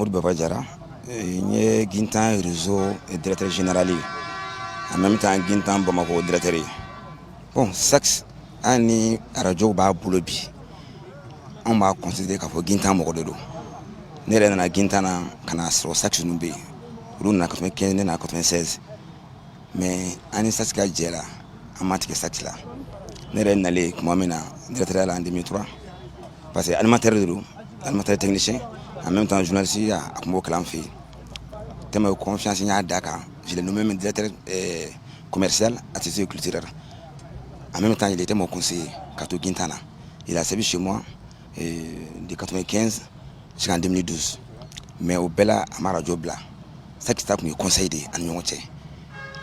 Baba Diarra, je Gintan réseau et directeur général. En même temps, Gintan Bamako directeur. Bon, sax, ani radio ba boulobi. On m'a considéré qu'il faut Gintan Mokododo. Nous avons Gintana kana sur sax numbe. Nous na 95 na 96. Mais ani sax ka jela, amatique sax là. Nous avons allé comme amena directeur en 2003. Parce que animateur technicien. En même temps, journaliste, il y a un clan fait. Tellement de confiance, il y a Dakar. Je l'ai nommé directeur commercial, artistique et culturel. En même temps, il était mon conseiller, Kato Gintana. Il a servi chez moi de 1995 jusqu'en 2012. Mais au Bella, à ma radio Bla, ça qui t'a comme conseil de Agnoté.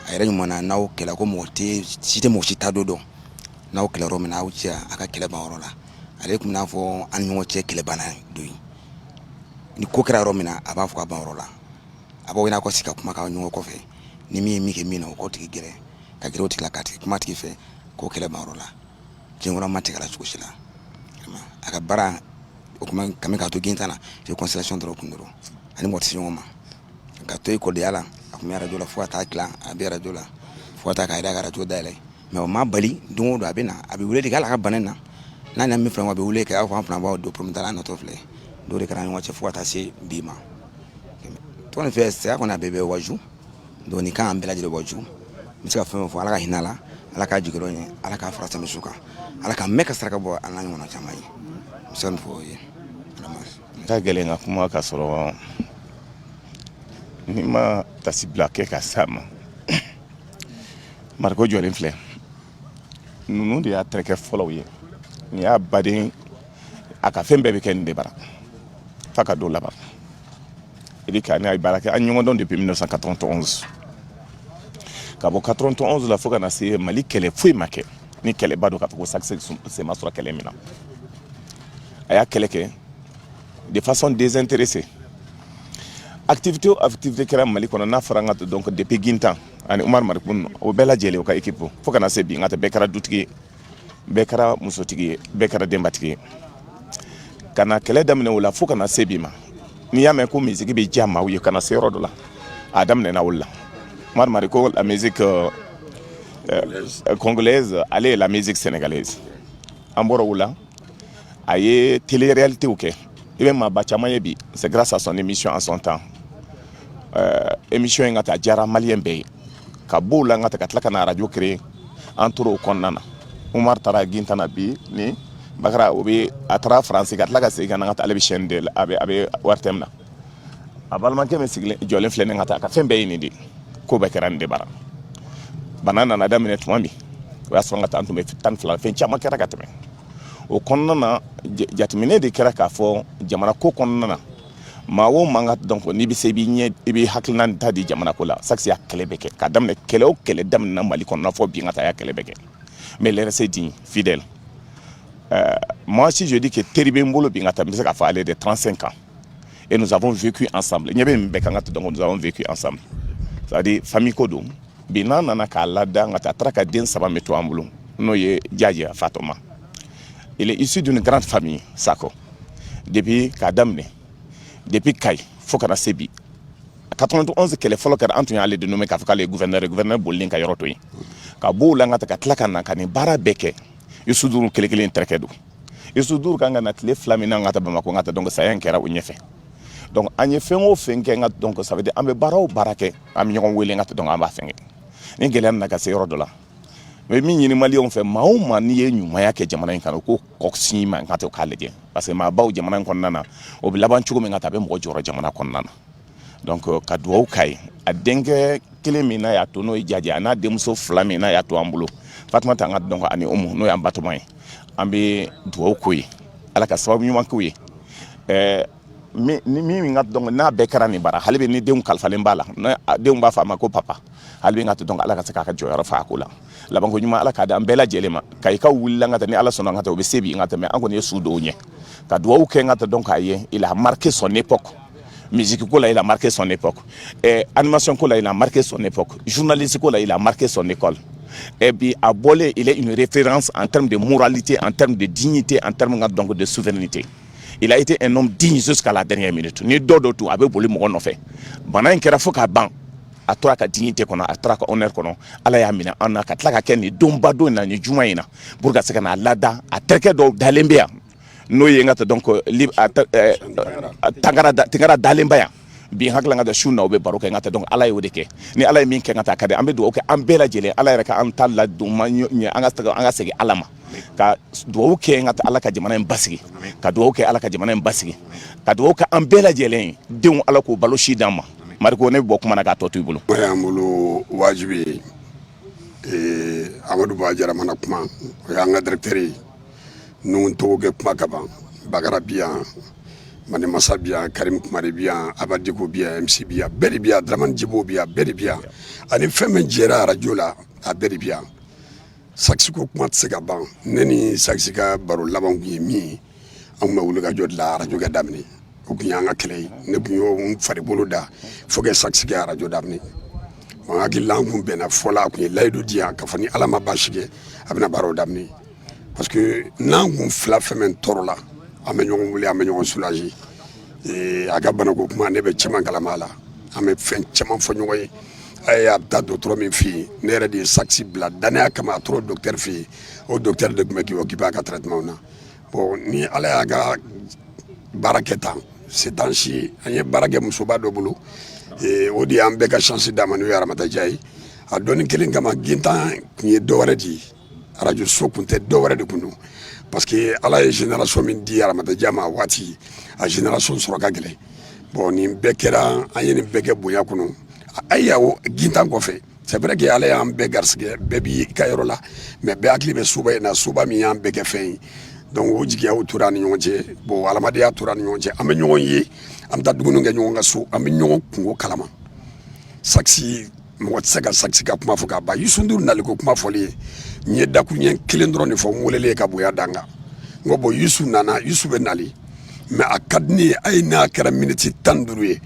Il y a eu un an où il a commenté, si tu m'as cité Dodo, n'a aucun roman à Outia, à Kelebarola. Avec mon enfant, Agnoté, Kelebana, ni kokera romina aba fuka banrola aba wina ko sika kuma ka nyugo ko fe ni mi ke mina ko tigi gere ka gere otikla kati kuma tigi fe ko kele banrola jengora matika la chukushila aka bara o kuma kame ka to gintana je constellation de rokundoro ani motisyon ma ka to ko de ala akuma radio la fuata akla abi radio la fuata ka ida radio dale mais o ma bali dungo do abina abi wule de kala ka banana nana mi fran wa be wule ka afa plan ba do prometala na to fle do de kana wache fuata se bima to ne fait ça qu'on a bébé waju do ni kan ambela jide waju mitsika femme fo ala ka hinala ala ka jigiro ni ala ka farata misuka ala ka meka saraka bo ala ngona chamai mson fo ye ta gelenga kuma ka soro ni ma tasibla ke ka sama marko jolen fle nunu de ya treke follow ye ni ya badin aka fembe be ken de bara faka do là-bas. Il dit qu'il y a un depuis 1991. Quand 1991, la fois qu'on a essayé Mali, qu'elle est fouille maquée, ni qu'elle est bas de c'est ma soeur qu'elle est mina. Il y a quelqu'un de façon désintéressée. Activité qu'elle a Mali qu'on a fait donc depuis Gintan, ani Omar Marikoun, au Bella Djele au cas équipe. Faut qu'on a essayé bien, Bekara Doutki, Bekara Moussotiki, Bekara Dembatiki. Kana kele damne wala fo kana sebima ni ya me ko musique be jama wi kana se rodo la adam ne na wala mar ko la musique congolaise allez la musique sénégalaise amboro wala aye télé réalité OK even ma bachama yebi c'est grâce à son émission en son temps émission ngata jara malien be ka bola ngata katla kana radio créé entro konnana Omar Tara Gintana bi ni bakara obi atra français kat laga se kana ngata alebi chaîne de abe wartemna abalman ke mesigle jolen flene ngata ka fembe ni di ko bakaran de bara banana na damine tumami wa so ngata antume tan fla fen chama kera katme o konnana jatmine de kera ka fo jamana ko konnana mawo mangat donc ni bi sebi nye ibi haklan tadi jamana ko la saksi aklebeke ka damne kele o kele damna mali konna fo bi ngata ya kelebeke mais les restes fidèles. Moi, si je dis que Terrible Mbolo Bingata, ça a fallu de 35 ans. Et nous avons vécu ensemble. Nous avons vécu ensemble. C'est-à-dire, famille Kodo, Bina Nanaka Lada, Ngata Traka Den Sabameto Amboulou, Noye Djadja Fatoma. Il est issu d'une grande famille, Sako. Depuis Kadamne, depuis Kai, Fokana Sebi. En 91, qu'elle est folle, qu'elle a entendu de nommer le gouverneur Bolinka Yorotoi. Kabou Langata Katlakana Kani Barabeke. Isuduru kelekele interkedo isuduru kanga na tele flamina ngata bamako ngata donc ça yankera unyefe donc anye fengo fenke ngata donc ça veut dire ambe barao barake am nyon wele ngata donc amba fenge ni gelam na ka se rodola mais mi ni mali on fait mauma ni yenyu mayake jamana kan ko koksi ma ngata ko kaleje parce que ma baw jamana kon nana o laban chugo ngata be mo joro jamana kon nana donc kadwo kai adenge kelemina ya tono ijaja na demso flamina ya to ambulo Fatma tanga donc ani omo no ya batoma ambe duo koyi ala ka sababu nyuma koyi mi ngat donc na bekara ni bara halbe ni dem kalfalen bala na dem ba fa ma ko papa halbe ngat donc ala ka saka ka joyara fa ko la bango nyuma ala ka da ambela jelema kay ka wulla ngata ni ala sona ngata o be sebi ngata me ango ne sudo nye ka duo ke ngata donc aye il a marqué son époque musique ko la il a marqué son époque animation ko la il a marqué son époque journalistique ko la il a marqué son école. Et puis à Bolé, il est une référence en termes de moralité, en termes de dignité, en termes donc de souveraineté. il a été un homme digne jusqu'à la dernière minute. Ni dodo tout avec boli mo no fait. Bana en kera fo ka ban. A tora ka dignité kono, a tora ka honneur kono. Ala ya mina ana ka tla ka ken ni domba do na ni juma ina. Pour ka seka na lada a terke do dalembia. No yengata donc tangara dalemba ya. Bi hakla ngata shuna obe baroka ngata donc ala yodeke ni ala min ke ngata kade ambe do okay ambela jele ala reka am talla do manyo anga segi alama ka do okay ngata ala ka jamana mbasigi ka do okay ala ka jamana mbasigi ka do okay ambela jele de ala ko baloshi dama mariko ne bokku manaka to tubulu mayamulu wajibi amadou bajara mana kuma ya nga directeur nun to ge kuma kaba bagara biya mane masa biya karim kumari biya abadiko biya mc biya beri biya draman jibo biya beri biya ani femme jera radio la a beri biya saksiko kuma tsega ban neni saksika baro laban gi mi am ma wuluga jod la radio ga damni o kunyanga kele ne bunyo fari boloda foge saksika radio damni ma gi langum bena fola ku laydo dia ka fani alama bashige abna baro damni parce que nangum fla femme torola ame ñong wuli ame ñong soulager aga bana ko kuma ne be cema galamala ame fen cema fo ñoy ay abta docteur min fi ne ra di saxi bla dana kama trop docteur fi au docteur de me qui occupe à traitement na bon ni ala aga baraketa c'est tanchi anye barake musoba do bulu odi ambe ka chance damanu ya ramata jay a doni kelin kama ginta ni do waradi radio sokunte do waradi kunu parce que ala ye génération min di aramata jama wati a génération soroka gele bon ni bekera ayeni beke boya kuno aya o gintan ko fe c'est vrai que ala ya ambe garsige bebi kayro la mais be akli be suba na suba mi am beke fe donc o jigi ya turani nyonje bon alamade ya turani nyonje am nyon yi am ta dugunu nga nyonga su am nyon kungo kalama saksi mo tsaka saksi ka kuma fuka ba yusundur naliko kuma foli nye daku nye kilendro ni fo molele ka boya danga ngobo yusu nana yusu benali mais akadni ay na kara minute tanduruye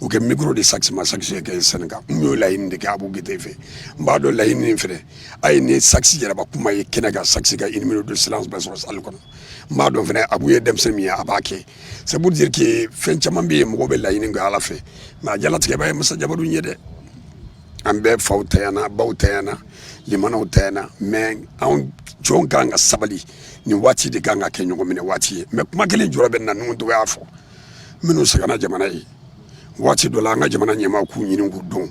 o ke micro de sax ma sax ke senga myo la inde ka bu gitefe mbado la inde fere ay ni sax jara ba kuma ye kenaga sax ga une minute de silence ba so sal kono mbado fere abuye dem semia abake c'est pour dire que fen chama bi mo be la inde ga ala fe ma jalat ke bay masa jabadu nyede ambe fautayana bautayana limana utayana mais on jonga sabali ni wati de ganga ke nyugo mine wati mais kuma kele joro ben na nungu to afo minu sagana jamana yi wati do la nga jamana nyema ku nyini ngudon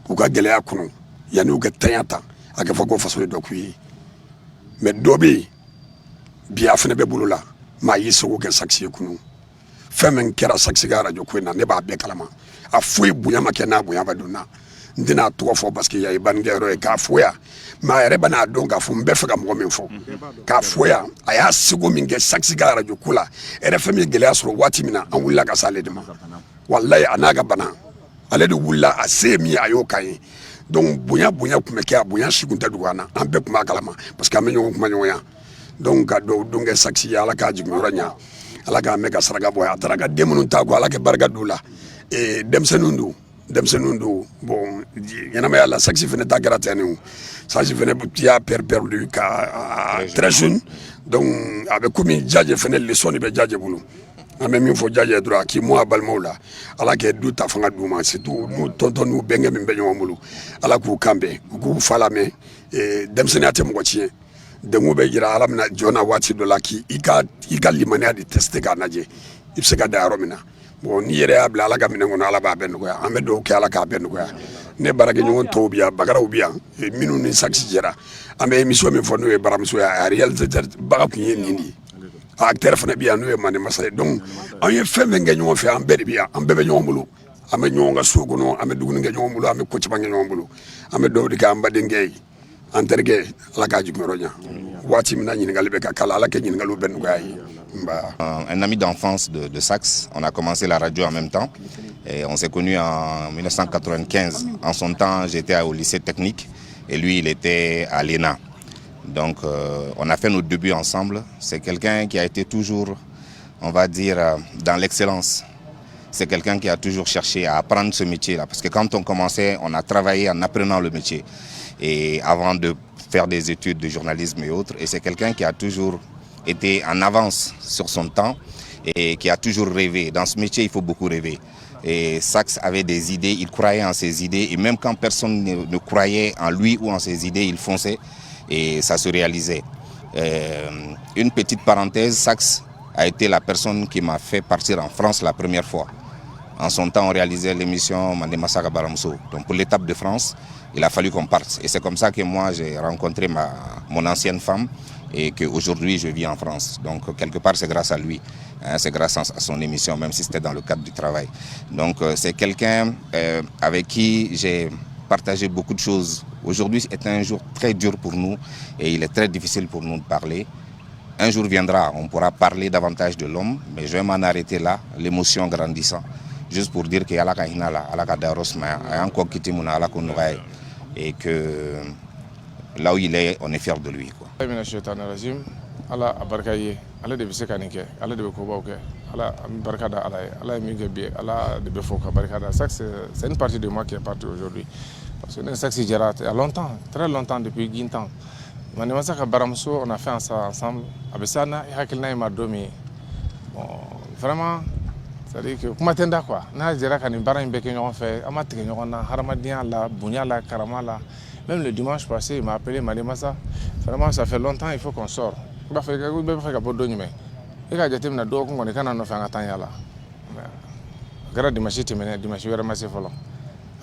ku ka gele akuno yani u ga tayata aga fago fasole do ku yi mais dobi bi afene be bulula ma yi so ko saksi kunu femen kera saksi ga radio ku na ne ba be kalama afu buya makena buya baduna ndina to fo parce que yayi ban ngero e ka foya ma ere bana don ga fo mbe fa ga mo men fo ka foya aya sigo min ge saksi ga radio kula ere fami gele asro wati mina an wulla ka sale de ma wallahi anaga bana ale de wulla ase mi ayo kai donc bunya kuma ke bunya shigunta duwana an be kuma kalama parce que amenyo kuma nyoya donc ga do donge saksi ya ala ka jiguranya ala ga mega saraga boya taraga demunu tago ala ke barga dula e demsenundu bon yana ma la saxi fene ta gratenu saxi fene butia perdu ka très jeune donc avec comme jaje fene le son be jaje bulu ame mi fo jaje droit ki mo balmola ala ke du ta fanga du ma c'est tout nous tonton nous benge mi benyo mulu ala ku kambe ku falame e demsene atem ko chien de mo be gira ala na jona wati do la ki ika limania di tester ka naje ibsega da romina bon ni yere abla ala ga minengo ala ba ben ko ya amedo ke ala ka ben ko ya ne barage nyon to biya bagara ubiya minu ni saksi jera ame émission mi fonu e baramso ya ariel baga ku yen ni acteur fana biya no e mane masay donc an ye femme nga nyon fe an be biya an bebe nyon bulu ame nyon nga sugo no ame dugunu nga nyon bulu ame ko ci bangi nyon bulu ame do di ka ambade ngey anterge ala ka jikmero nya wati mina nyin galbe ka kala ala ke nyin galu ben ko ay. Un ami d'enfance de Saxe. On a commencé la radio en même temps et on s'est connus en 1995. En son temps, j'étais au lycée technique et lui, il était à l'ENA. Donc, on a fait nos débuts ensemble. C'est quelqu'un qui a été toujours, on va dire, dans l'excellence. C'est quelqu'un qui a toujours cherché à apprendre ce métier-là. Parce que quand on commençait, on a travaillé en apprenant le métier. Et avant de faire des études de journalisme et autres. Et c'est quelqu'un qui a toujours était en avance sur son temps et qui a toujours rêvé. Dans ce métier, il faut beaucoup rêver. Et Sax avait des idées, il croyait en ses idées, et même quand personne ne croyait en lui ou en ses idées, il fonçait et ça se réalisait. Une petite parenthèse, Sax a été la personne qui m'a fait partir en France la première fois. En son temps, on réalisait l'émission Mandema Saka Baramso. Donc pour l'étape de France, il a fallu qu'on parte. Et c'est comme ça que moi, j'ai rencontré mon ancienne femme et qu'aujourd'hui, je vis en France. Donc quelque part, c'est grâce à lui. Hein, c'est grâce à son émission, même si c'était dans le cadre du travail. Donc c'est quelqu'un avec qui j'ai partagé beaucoup de choses. Aujourd'hui est un jour très dur pour nous et il est très difficile pour nous de parler. Un jour viendra, on pourra parler davantage de l'homme, mais je vais m'en arrêter là, l'émotion grandissant. Juste pour dire qu'il y a encore quitté et que là où il est, on est fiers de lui. Ala abarkaye ala de bise kanike ala de ko bawke ala barkada ala mi gabe ala de befoka barkada. Ça c'est une partie de moi qui est partie aujourd'hui parce que ça c'est déjà il y a longtemps, très longtemps, depuis Guintan. Mandema Saka Baramso, on a fait ça ensemble. Abesana et Hakilna et Madomi. Bon, vraiment, c'est-à-dire que comment t'en quoi? Na dira qu'un barin bec on fait, amateur on a Haramadia la, Bounia la, Karamala. Même le dimanche passé, il m'a appelé Mandema Saka. Vraiment, ça fait longtemps, il faut qu'on sorte. Il va faire quelque chose de mieux. Il a dit que nous avons fait un temps là. Grâce dimanche, dimanche, il va ramasser follow.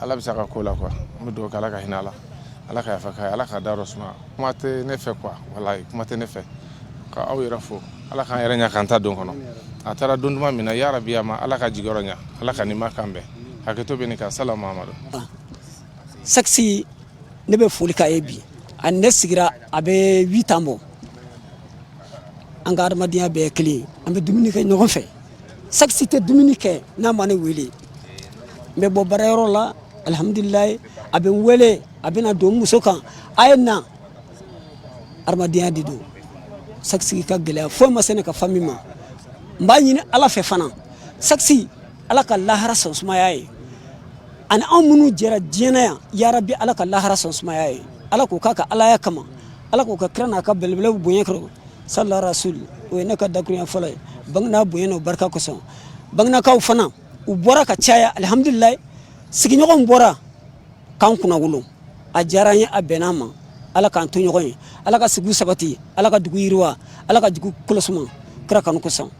Allah bisa ka kola quoi. Mu do kala ka hinala. Allah ka yafa ka Allah ka darosma. Kuma te ne fait quoi? Wallahi, kuma te ne fait. Ka aw yera fo. Allah ka yera nya kanta don kono. Atara dunduma mina ya rabbi ama Allah ka jigoronya. Allah ka ni makambe. Haketo be ni ka salama amado. Saksi ne be foli ka ebi. An ne sigira abe 8 ans mo. An ga armadiya be kli. An be dumuni kɛ ɲɔgɔn fɛ. Saksi te dumuni kɛ na mane wele. Me bo barayoro la alhamdulillah abe wele abena do muso kan ayna armadiya di do saksi ka gele fo ma sene ka fami ma mba nyini ala fe fana saksi ala ka lahara son suma yayi an amunu jera jena ya rabbi ala ka lahara son suma yayi ala ko kaka ala ya kama ala ko ka krana ka belbele bunye kro sallallahu rasul o ne ka dakriya falay bangna bunye no barka ko son bangna ka fana u bora ka caya alhamdulillah sigi ɲɔgɔn bora kan kuna wolo a diyara ye a bɛnna ma ala k'an to ɲɔgɔn ye ala ka sigi sabati ala ka dugu yiriwa ala ka dugu kɔlɔsuma kira kanu kosɔn